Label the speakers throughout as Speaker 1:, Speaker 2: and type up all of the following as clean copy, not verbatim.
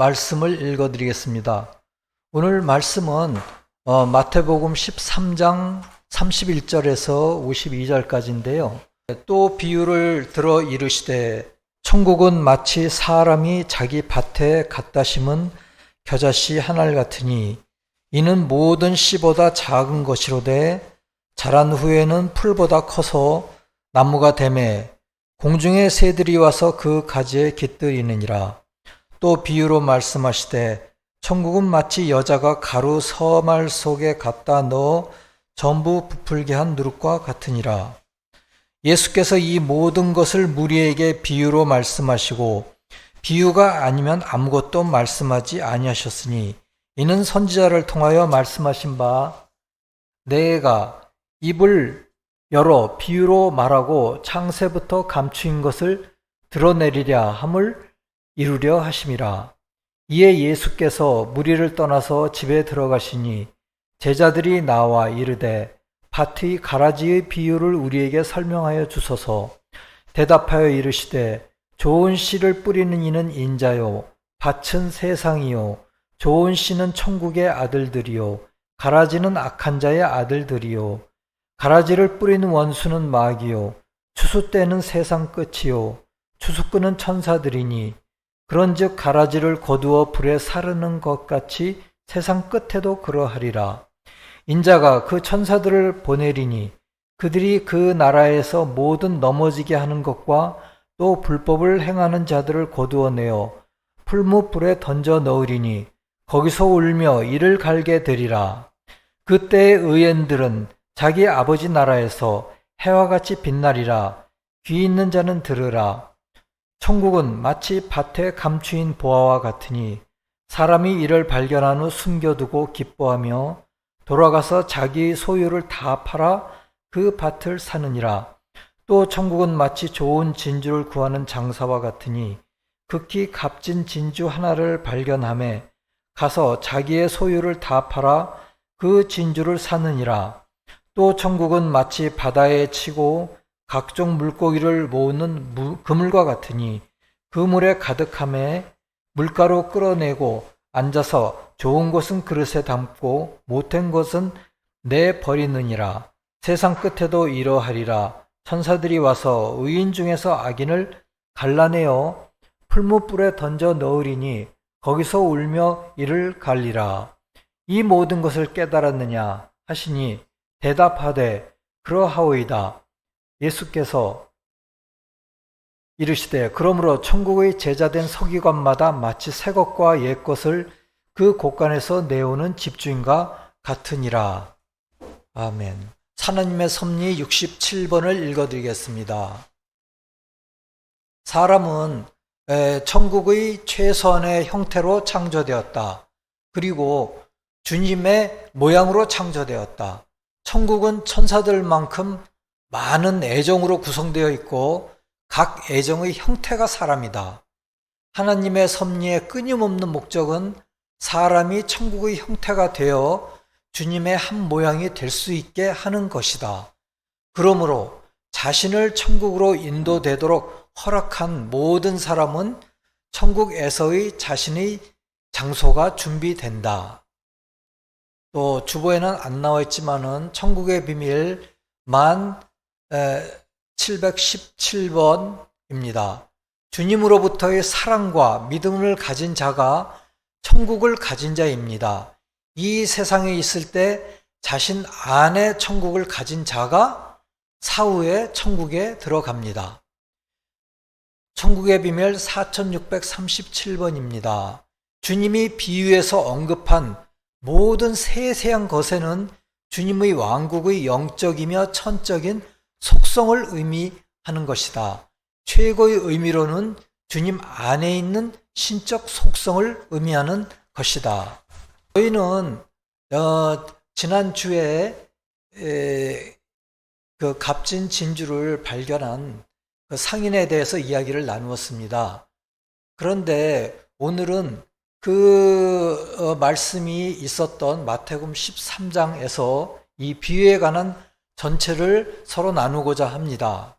Speaker 1: 말씀을 읽어드리겠습니다. 오늘 말씀은 마태복음 13장 31절에서 52절까지인데요. 또 비유를 들어 이르시되 천국은 마치 사람이 자기 밭에 갖다 심은 겨자씨 한 알 같으니 이는 모든 씨보다 작은 것이로되 자란 후에는 풀보다 커서 나무가 되매 공중의 새들이 와서 그 가지에 깃들이느니라. 또 비유로 말씀하시되 천국은 마치 여자가 가루 서말 속에 갖다 넣어 전부 부풀게 한 누룩과 같으니라. 예수께서 이 모든 것을 무리에게 비유로 말씀하시고 비유가 아니면 아무것도 말씀하지 아니하셨으니 이는 선지자를 통하여 말씀하신 바 내가 입을 열어 비유로 말하고 창세부터 감추인 것을 드러내리랴 함을 이루려 하심이라. 이에 예수께서 무리를 떠나서 집에 들어가시니 제자들이 나와 이르되 밭의 가라지의 비유를 우리에게 설명하여 주소서. 대답하여 이르시되 좋은 씨를 뿌리는 이는 인자요 밭은 세상이요 좋은 씨는 천국의 아들들이요 가라지는 악한 자의 아들들이요 가라지를 뿌리는 원수는 마귀요 추수 때는 세상 끝이요 추수 끄는 천사들이니 그런즉 가라지를 거두어 불에 사르는 것 같이 세상 끝에도 그러하리라. 인자가 그 천사들을 보내리니 그들이 그 나라에서 모든 넘어지게 하는 것과 또 불법을 행하는 자들을 거두어내어 풀무불에 던져 넣으리니 거기서 울며 이를 갈게 되리라. 그때의 의인들은 자기 아버지 나라에서 해와 같이 빛나리라. 귀 있는 자는 들으라. 천국은 마치 밭에 감추인 보화와 같으니 사람이 이를 발견한 후 숨겨두고 기뻐하며 돌아가서 자기 소유를 다 팔아 그 밭을 사느니라. 또 천국은 마치 좋은 진주를 구하는 장사와 같으니 극히 값진 진주 하나를 발견하매 가서 자기의 소유를 다 팔아 그 진주를 사느니라. 또 천국은 마치 바다에 치고 각종 물고기를 모으는 그물과 같으니 그 물에 가득함에 물가로 끌어내고 앉아서 좋은 것은 그릇에 담고 못된 것은 내버리느니라. 세상 끝에도 이러하리라. 천사들이 와서 의인 중에서 악인을 갈라내어 풀무불에 던져 넣으리니 거기서 울며 이를 갈리라. 이 모든 것을 깨달았느냐 하시니 대답하되 그러하오이다. 예수께서 이르시되 그러므로 천국의 제자된 서기관마다 마치 새 것과 옛 것을 그 곳간에서 내오는 집주인과 같으니라. 아멘. 하나님의 섭리 67번을 읽어드리겠습니다. 사람은 천국의 최선의 형태로 창조되었다. 그리고 주님의 모양으로 창조되었다. 천국은 천사들만큼 많은 애정으로 구성되어 있고 각 애정의 형태가 사람이다. 하나님의 섭리의 끊임없는 목적은 사람이 천국의 형태가 되어 주님의 한 모양이 될 수 있게 하는 것이다. 그러므로 자신을 천국으로 인도되도록 허락한 모든 사람은 천국에서의 자신의 장소가 준비된다. 또 주보에는 안 나와 있지만은 천국의 비밀 1717번입니다. 주님으로부터의 사랑과 믿음을 가진 자가 천국을 가진 자입니다. 이 세상에 있을 때 자신 안에 천국을 가진 자가 사후에 천국에 들어갑니다. 천국의 비밀 4637번입니다. 주님이 비유에서 언급한 모든 세세한 것에는 주님의 왕국의 영적이며 천적인 속성을 의미하는 것이다. 최고의 의미로는 주님 안에 있는 신적 속성을 의미하는 것이다. 저희는 지난주에 그 값진 진주를 발견한 그 상인에 대해서 이야기를 나누었습니다. 그런데 오늘은 그 말씀이 있었던 마태복음 13장에서 이 비유에 관한 전체를 서로 나누고자 합니다.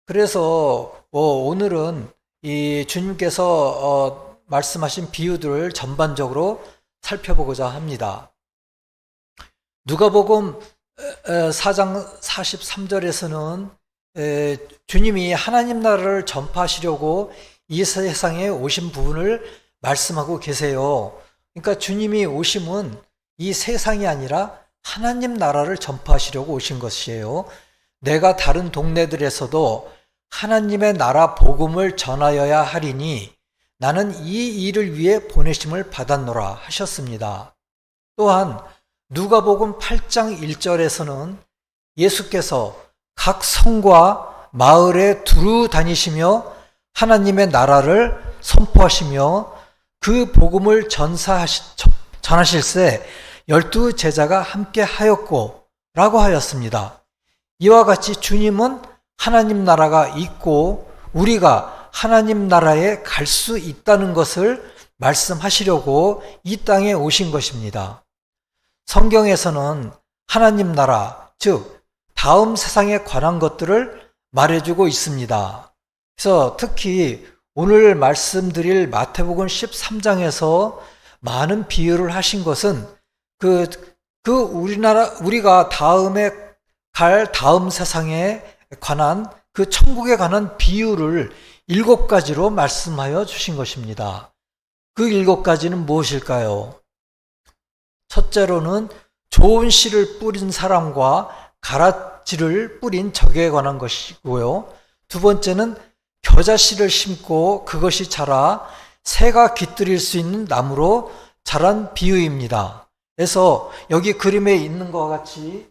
Speaker 1: 그래서 오늘은 이 주님께서 말씀하신 비유들을 전반적으로 살펴보고자 합니다. 누가복음 4장 43절에서는 주님이 하나님 나라를 전파하시려고 이 세상에 오신 부분을 말씀하고 계세요. 그러니까 주님이 오심은 이 세상이 아니라 하나님 나라를 전파하시려고 오신 것이에요. 내가 다른 동네들에서도 하나님의 나라 복음을 전하여야 하리니 나는 이 일을 위해 보내심을 받았노라 하셨습니다. 또한 누가복음 8장 1절에서는 예수께서 각 성과 마을에 두루 다니시며 하나님의 나라를 선포하시며 그 복음을 전하실세 12 제자가 함께 하였고 라고 하였습니다. 이와 같이 주님은 하나님 나라가 있고 우리가 하나님 나라에 갈 수 있다는 것을 말씀하시려고 이 땅에 오신 것입니다. 성경에서는 하나님 나라, 즉 다음 세상에 관한 것들을 말해주고 있습니다. 그래서 특히 오늘 말씀드릴 마태복음 13장에서 많은 비유를 하신 것은 우리가 다음에 갈 다음 세상에 관한 그 천국에 관한 비유를 7가지로 말씀하여 주신 것입니다. 그 7가지는 무엇일까요? 첫째로는 좋은 씨를 뿌린 사람과 가라지를 뿌린 적에 관한 것이고요. 두 번째는 겨자씨를 심고 그것이 자라 새가 깃들일 수 있는 나무로 자란 비유입니다. 그래서 여기 그림에 있는 것과 같이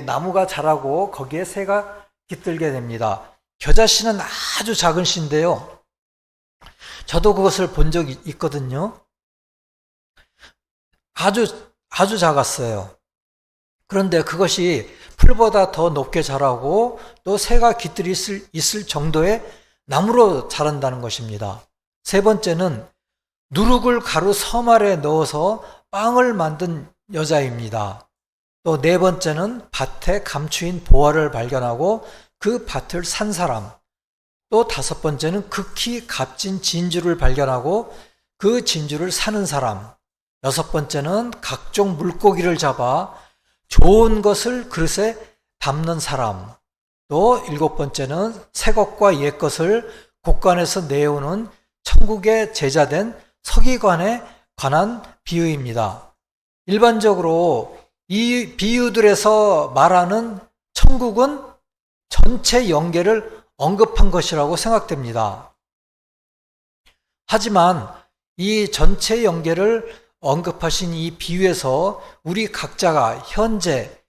Speaker 1: 나무가 자라고 거기에 새가 깃들게 됩니다. 겨자씨는 아주 작은 씨인데요. 저도 그것을 본 적이 있거든요. 아주 작았어요. 그런데 그것이 풀보다 더 높게 자라고 또 새가 깃들이 있을 정도의 나무로 자란다는 것입니다. 세 번째는 누룩을 가루 섬알에 넣어서 빵을 만든 여자입니다. 또 네 번째는 밭에 감추인 보화를 발견하고 그 밭을 산 사람. 또 다섯 번째는 극히 값진 진주를 발견하고 그 진주를 사는 사람. 여섯 번째는 각종 물고기를 잡아 좋은 것을 그릇에 담는 사람. 또 일곱 번째는 새 것과 옛 것을 곳간에서 내오는 천국의 제자된 서기관에 관한 비유입니다. 일반적으로 이 비유들에서 말하는 천국은 전체 영계를 언급한 것이라고 생각됩니다. 하지만 이 전체 영계를 언급하신 이 비유에서 우리 각자가 현재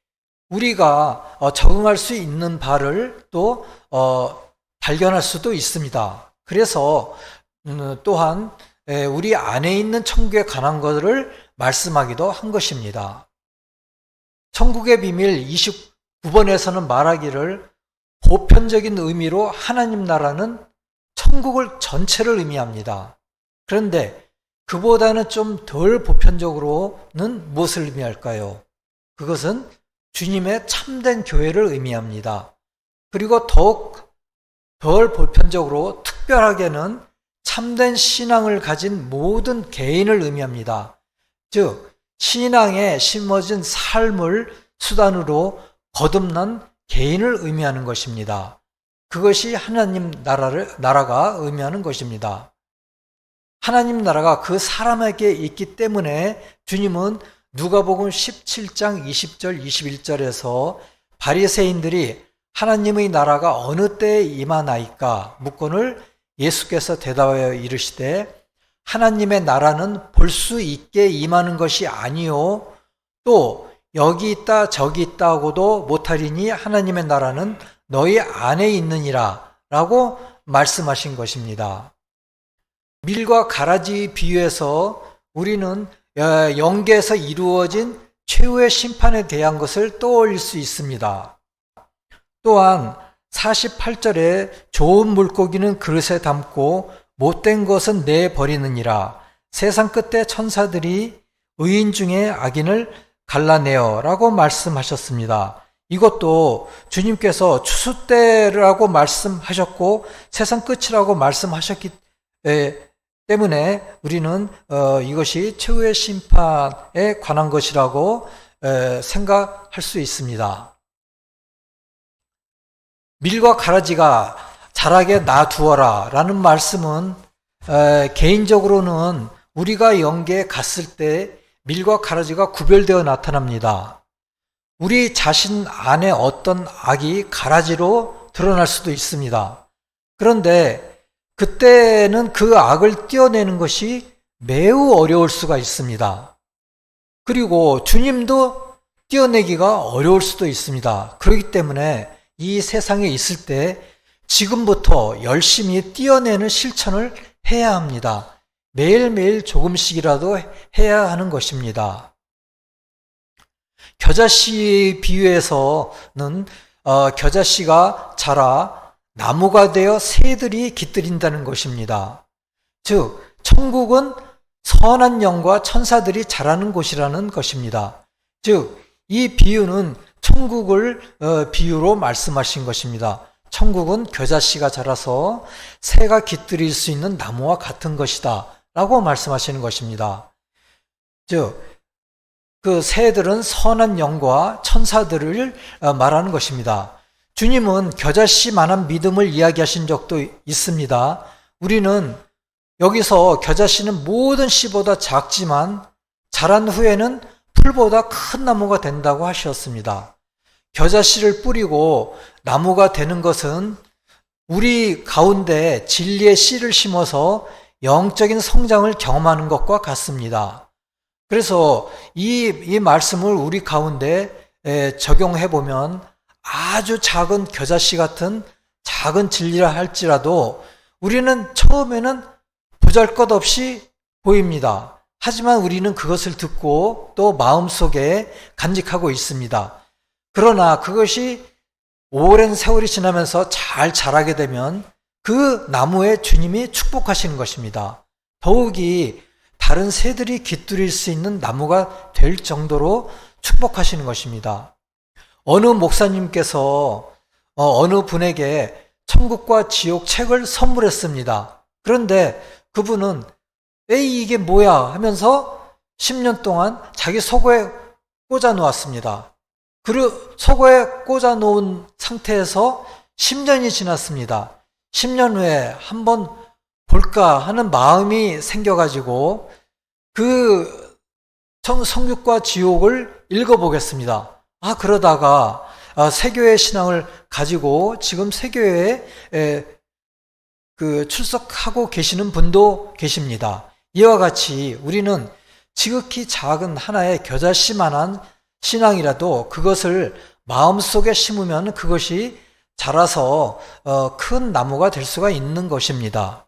Speaker 1: 우리가 적응할 수 있는 바를 또 발견할 수도 있습니다. 그래서 또한 우리 안에 있는 천국에 관한 것을 말씀하기도 한 것입니다. 천국의 비밀 29번에서는 말하기를 보편적인 의미로 하나님 나라는 천국을 전체를 의미합니다. 그런데 그보다는 좀 덜 보편적으로는 무엇을 의미할까요? 그것은 주님의 참된 교회를 의미합니다. 그리고 더욱 덜 보편적으로 특별하게는 참된 신앙을 가진 모든 개인을 의미합니다. 즉 신앙에 심어진 삶을 수단으로 거듭난 개인을 의미하는 것입니다. 그것이 하나님 나라가 의미하는 것입니다. 하나님 나라가 그 사람에게 있기 때문에 주님은 누가복음 17장 20절 21절에서 바리새인들이 하나님의 나라가 어느 때에 임하나이까 묻거늘 예수께서 대답하여 이르시되 하나님의 나라는 볼 수 있게 임하는 것이 아니요 또 여기 있다 저기 있다 하고도 못하리니 하나님의 나라는 너희 안에 있느니라 라고 말씀하신 것입니다. 밀과 가라지 비유에서 우리는 영계에서 이루어진 최후의 심판에 대한 것을 떠올릴 수 있습니다. 또한 48절에 좋은 물고기는 그릇에 담고 못된 것은 내버리느니라 세상 끝에 천사들이 의인 중에 악인을 갈라내어 라고 말씀하셨습니다. 이것도 주님께서 추수 때라고 말씀하셨고 세상 끝이라고 말씀하셨기 때문에 우리는 이것이 최후의 심판에 관한 것이라고 생각할 수 있습니다. 밀과 가라지가 자라게 놔두어라 라는 말씀은 개인적으로는 우리가 영계에 갔을 때 밀과 가라지가 구별되어 나타납니다. 우리 자신 안에 어떤 악이 가라지로 드러날 수도 있습니다. 그런데 그때는 그 악을 떼어내는 것이 매우 어려울 수가 있습니다. 그리고 주님도 떼어내기가 어려울 수도 있습니다. 그렇기 때문에 이 세상에 있을 때 지금부터 열심히 떼어내는 실천을 해야 합니다. 매일매일 조금씩이라도 해야 하는 것입니다. 겨자씨 비유에서는 겨자씨가 자라 나무가 되어 새들이 깃들인다는 것입니다. 즉 천국은 선한 영과 천사들이 자라는 곳이라는 것입니다. 즉 이 비유는 천국을 비유로 말씀하신 것입니다. 천국은 겨자씨가 자라서 새가 깃들일 수 있는 나무와 같은 것이다 라고 말씀하시는 것입니다. 즉 그 새들은 선한 영과 천사들을 말하는 것입니다. 주님은 겨자씨만한 믿음을 이야기하신 적도 있습니다. 우리는 여기서 겨자씨는 모든 씨보다 작지만 자란 후에는 풀보다 큰 나무가 된다고 하셨습니다. 겨자씨를 뿌리고 나무가 되는 것은 우리 가운데 진리의 씨를 심어서 영적인 성장을 경험하는 것과 같습니다. 그래서 이 말씀을 우리 가운데 적용해 보면 아주 작은 겨자씨 같은 작은 진리라 할지라도 우리는 처음에는 보잘것없이 보입니다. 하지만 우리는 그것을 듣고 또 마음속에 간직하고 있습니다. 그러나 그것이 오랜 세월이 지나면서 잘 자라게 되면 그 나무에 주님이 축복하시는 것입니다. 더욱이 다른 새들이 깃들일 수 있는 나무가 될 정도로 축복하시는 것입니다. 어느 목사님께서 어느 분에게 천국과 지옥 책을 선물했습니다. 그런데 그분은 에이 이게 뭐야 하면서 10년 동안 자기 속에 꽂아 놓았습니다. 그 속에 꽂아 놓은 상태에서 10년이 지났습니다. 10년 후에 한번 볼까 하는 마음이 생겨가지고 그 성육과 지옥을 읽어보겠습니다. 그러다가 세교회 신앙을 가지고 지금 세교회에 출석하고 계시는 분도 계십니다. 이와 같이 우리는 지극히 작은 하나의 겨자씨만한 신앙이라도 그것을 마음속에 심으면 그것이 자라서 큰 나무가 될 수가 있는 것입니다.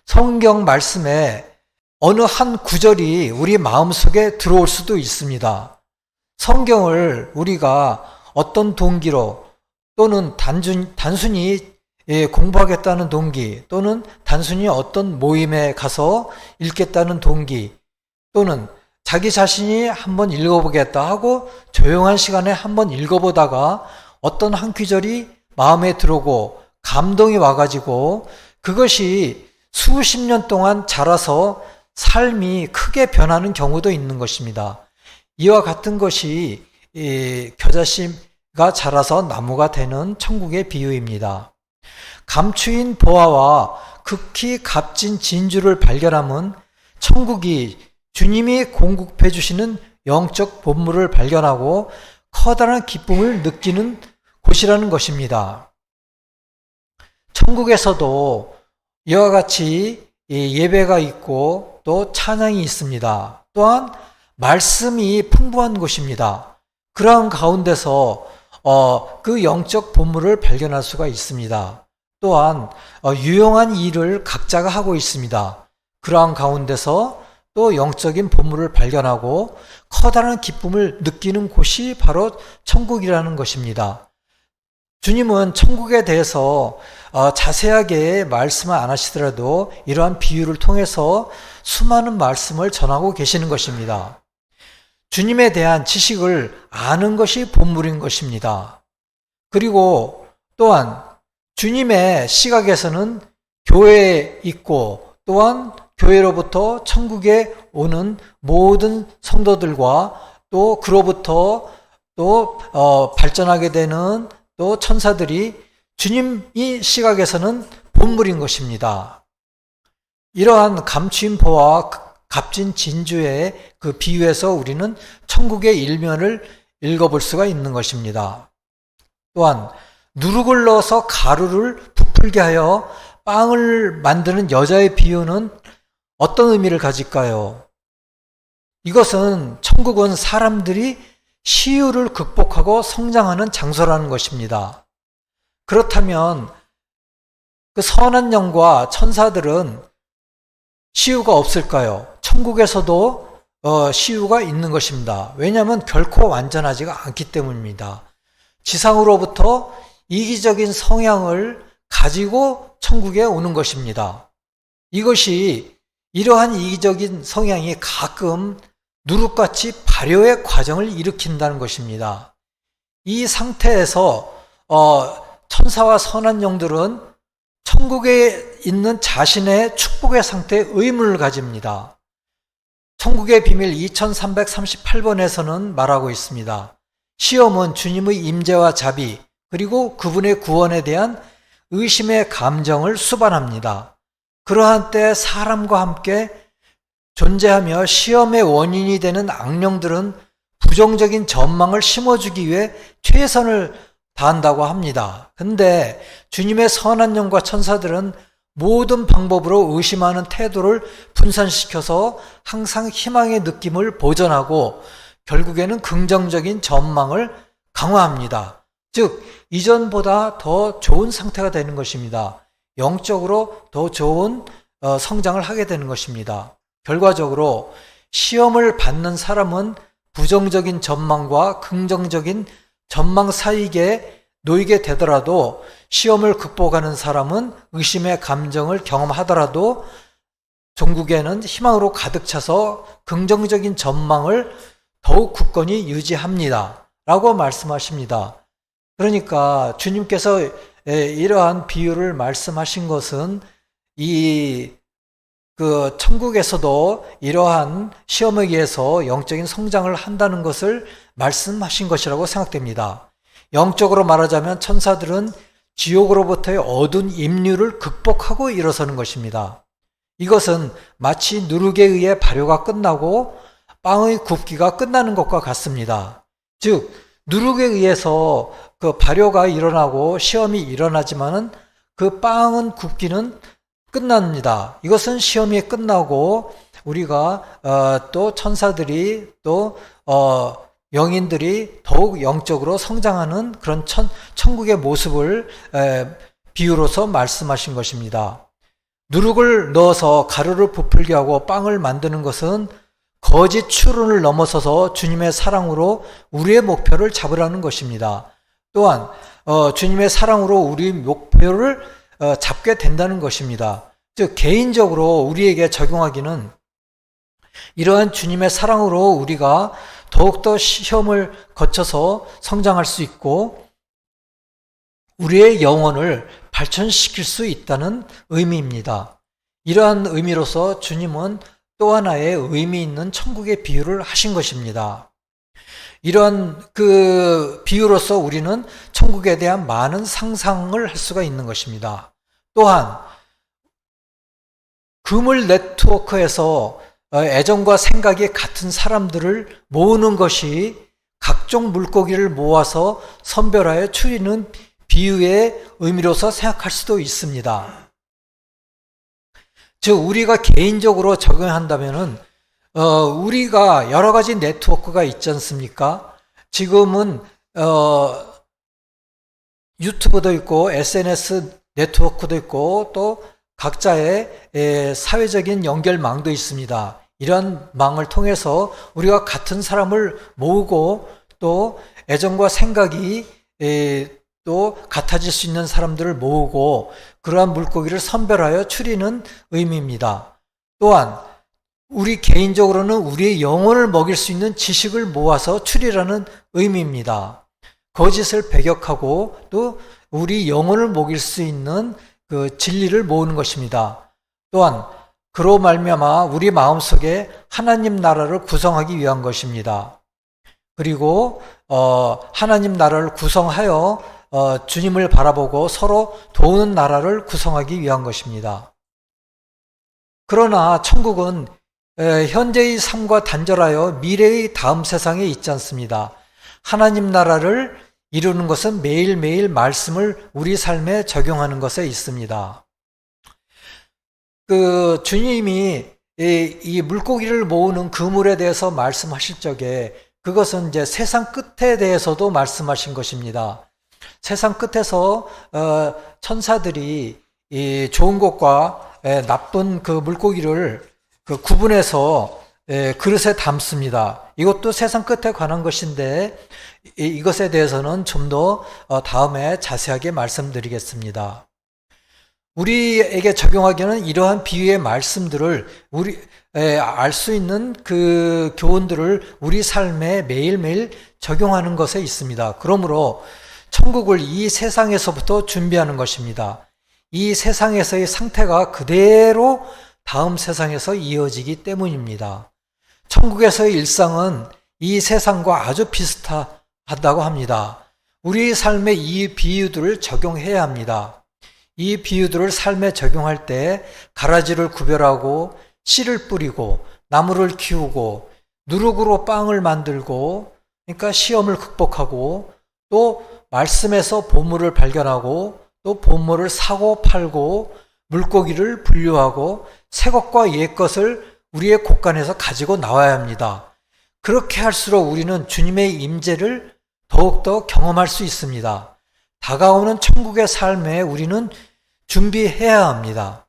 Speaker 1: 성경 말씀에 어느 한 구절이 우리 마음속에 들어올 수도 있습니다. 성경을 우리가 어떤 동기로 또는 단순히 공부하겠다는 동기 또는 단순히 어떤 모임에 가서 읽겠다는 동기 또는 자기 자신이 한번 읽어보겠다 하고 조용한 시간에 한번 읽어보다가 어떤 한 구절이 마음에 들어오고 감동이 와가지고 그것이 수십 년 동안 자라서 삶이 크게 변하는 경우도 있는 것입니다. 이와 같은 것이 겨자씨가 자라서 나무가 되는 천국의 비유입니다. 감추인 보화와 극히 값진 진주를 발견하면 천국이 주님이 공급해 주시는 영적 본물을 발견하고 커다란 기쁨을 느끼는 곳이라는 것입니다. 천국에서도 이와 같이 예배가 있고 또 찬양이 있습니다. 또한 말씀이 풍부한 곳입니다. 그러한 가운데서 그 영적 본물을 발견할 수가 있습니다. 또한 유용한 일을 각자가 하고 있습니다. 그러한 가운데서 또 영적인 본물을 발견하고 커다란 기쁨을 느끼는 곳이 바로 천국이라는 것입니다. 주님은 천국에 대해서 자세하게 말씀을 안 하시더라도 이러한 비유를 통해서 수많은 말씀을 전하고 계시는 것입니다. 주님에 대한 지식을 아는 것이 본물인 것입니다. 그리고 또한 주님의 시각에서는 교회에 있고 또한 교회로부터 천국에 오는 모든 성도들과 또 그로부터 또 발전하게 되는 또 천사들이 주님이 시각에서는 본물인 것입니다. 이러한 감추인포와 값진 진주의 그 비유에서 우리는 천국의 일면을 읽어볼 수가 있는 것입니다. 또한 누룩을 넣어서 가루를 부풀게 하여 빵을 만드는 여자의 비유는 어떤 의미를 가질까요? 이것은 천국은 사람들이 시유를 극복하고 성장하는 장소라는 것입니다. 그렇다면 그 선한 영과 천사들은 시유가 없을까요? 천국에서도 시유가 있는 것입니다. 왜냐하면 결코 완전하지가 않기 때문입니다. 지상으로부터 이기적인 성향을 가지고 천국에 오는 것입니다. 이러한 이기적인 성향이 가끔 누룩같이 발효의 과정을 일으킨다는 것입니다. 이 상태에서 천사와 선한 영들은 천국에 있는 자신의 축복의 상태에 의문을 가집니다. 천국의 비밀 2338번에서는 말하고 있습니다. 시험은 주님의 임재와 자비 그리고 그분의 구원에 대한 의심의 감정을 수반합니다. 그러한 때 사람과 함께 존재하며 시험의 원인이 되는 악령들은 부정적인 전망을 심어주기 위해 최선을 다한다고 합니다. 근데 주님의 선한 영과 천사들은 모든 방법으로 의심하는 태도를 분산시켜서 항상 희망의 느낌을 보존하고 결국에는 긍정적인 전망을 강화합니다. 즉 이전보다 더 좋은 상태가 되는 것입니다. 영적으로 더 좋은 성장을 하게 되는 것입니다. 결과적으로 시험을 받는 사람은 부정적인 전망과 긍정적인 전망 사이에 놓이게 되더라도 시험을 극복하는 사람은 의심의 감정을 경험하더라도 종국에는 희망으로 가득 차서 긍정적인 전망을 더욱 굳건히 유지합니다. 라고 말씀하십니다. 그러니까 주님께서 이러한 비유를 말씀하신 것은 천국에서도 이러한 시험에 의해서 영적인 성장을 한다는 것을 말씀하신 것이라고 생각됩니다. 영적으로 말하자면 천사들은 지옥으로부터의 어두운 임류를 극복하고 일어서는 것입니다. 이것은 마치 누룩에 의해 발효가 끝나고 빵의 굽기가 끝나는 것과 같습니다. 즉 누룩에 의해서 그 발효가 일어나고 시험이 일어나지만은 그 빵은 굽기는 끝납니다. 이것은 시험이 끝나고 우리가 또 천사들이 또 영인들이 더욱 영적으로 성장하는 그런 천국의 모습을 비유로서 말씀하신 것입니다. 누룩을 넣어서 가루를 부풀게 하고 빵을 만드는 것은 거짓 추론을 넘어서서 주님의 사랑으로 우리의 목표를 잡으라는 것입니다. 또한 주님의 사랑으로 우리의 목표를 잡게 된다는 것입니다. 즉 개인적으로 우리에게 적용하기는 이러한 주님의 사랑으로 우리가 더욱더 시험을 거쳐서 성장할 수 있고 우리의 영혼을 발전시킬 수 있다는 의미입니다. 이러한 의미로서 주님은 또 하나의 의미 있는 천국의 비유를 하신 것입니다. 이러한 그 비유로서 우리는 천국에 대한 많은 상상을 할 수가 있는 것입니다. 또한 그물 네트워크에서 애정과 생각이 같은 사람들을 모으는 것이 각종 물고기를 모아서 선별하여 추리는 비유의 의미로서 생각할 수도 있습니다. 즉 우리가 개인적으로 적용한다면은 우리가 여러 가지 네트워크가 있지 않습니까? 지금은 유튜브도 있고 SNS 네트워크도 있고 또 각자의 사회적인 연결망도 있습니다. 이런 망을 통해서 우리가 같은 사람을 모으고 또 애정과 생각이 또 같아질 수 있는 사람들을 모으고 그러한 물고기를 선별하여 추리는 의미입니다. 또한 우리 개인적으로는 우리의 영혼을 먹일 수 있는 지식을 모아서 추리라는 의미입니다. 거짓을 배격하고 또 우리 영혼을 먹일 수 있는 그 진리를 모으는 것입니다. 또한 그로 말미암아 우리 마음속에 하나님 나라를 구성하기 위한 것입니다. 그리고 하나님 나라를 구성하여 주님을 바라보고 서로 도우는 나라를 구성하기 위한 것입니다. 그러나 천국은 현재의 삶과 단절하여 미래의 다음 세상에 있지 않습니다. 하나님 나라를 이루는 것은 매일매일 말씀을 우리 삶에 적용하는 것에 있습니다. 그 주님이 이 물고기를 모으는 그물에 대해서 말씀하실 적에 그것은 이제 세상 끝에 대해서도 말씀하신 것입니다. 세상 끝에서 천사들이 이 좋은 것과 나쁜 그 물고기를 구분해서 그릇에 담습니다. 이것도 세상 끝에 관한 것인데 이것에 대해서는 좀 더 다음에 자세하게 말씀드리겠습니다. 우리에게 적용하기에는 이러한 비유의 말씀들을 알 수 있는 그 교훈들을 우리 삶에 매일매일 적용하는 것에 있습니다. 그러므로 천국을 이 세상에서부터 준비하는 것입니다. 이 세상에서의 상태가 그대로 다음 세상에서 이어지기 때문입니다. 천국에서의 일상은 이 세상과 아주 비슷하다고 합니다. 우리 삶에 이 비유들을 적용해야 합니다. 이 비유들을 삶에 적용할 때 가라지를 구별하고 씨를 뿌리고 나무를 키우고 누룩으로 빵을 만들고 그러니까 시험을 극복하고 또 말씀에서 보물을 발견하고 또 보물을 사고 팔고 물고기를 분류하고 새 것과 옛 것을 우리의 곳간에서 가지고 나와야 합니다. 그렇게 할수록 우리는 주님의 임재를 더욱더 경험할 수 있습니다. 다가오는 천국의 삶에 우리는 준비해야 합니다.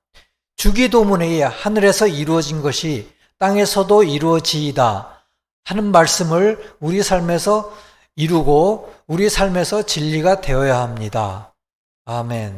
Speaker 1: 주기도문에 하늘에서 이루어진 것이 땅에서도 이루어지이다 하는 말씀을 우리 삶에서 이루고 우리 삶에서 진리가 되어야 합니다. 아멘.